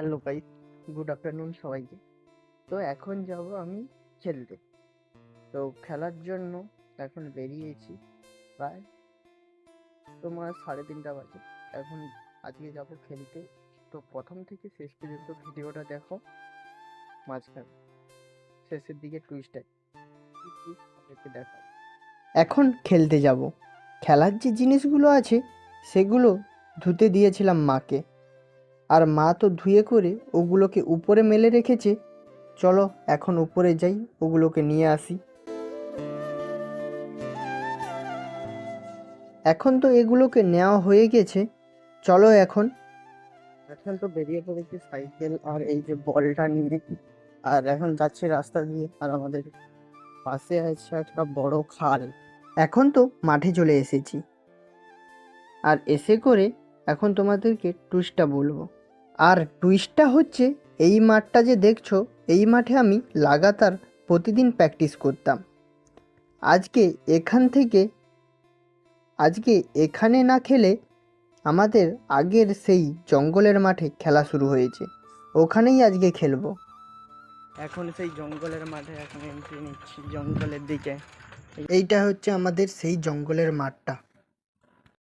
Hello guys, good afternoon সবাইকে। তো এখন যাব আমি খেলতে। তো খেলার জন্য এখন বেরিয়েছি প্রায় তোমার 3:30 বাজে। এখন আজকে যাব খেলতে। তো প্রথম থেকে শেষ পর্যন্ত ভিডিওটা দেখো, মাঝখানে শেষের দিকে টুইস্টার দেখো। এখন খেলতে যাব। খেলার যে জিনিসগুলো আছে সেগুলো ধুতে দিয়েছিলাম মাকে, আর মা তো ধুয়ে করে ওগুলোকে উপরে মেলে রেখেছে। চলো এখন উপরে যাই, ওগুলোকে নিয়ে আসি। এখন তো এগুলোকে নেওয়া হয়ে গেছে, চলো এখন তো বেরিয়ে পড়েছি সাইকেল আর এই যে বলটা নিয়ে। আর এখন যাচ্ছি রাস্তা দিয়ে, আর আমাদের পাশে আছে একটা বড় খাল। এখন তো মাঠে চলে এসেছি, আর এসে করে এখন তোমাদেরকে টুইস্টটা বলবো। আর টুইস্টটা হচ্ছে, এই মাঠটা যে দেখছো, এই মাঠে আমি লাগাতার প্রতিদিন প্র্যাকটিস করতাম। আজকে এখানে না খেলে আমাদের আগের সেই জঙ্গলের মাঠে খেলা শুরু হয়েছে, ওখানেই আজকে খেলবো। এখন সেই জঙ্গলের মাঠে এখন এন্ট্রি নিচ্ছি জঙ্গলের দিকে। এইটা হচ্ছে আমাদের সেই জঙ্গলের মাঠটা।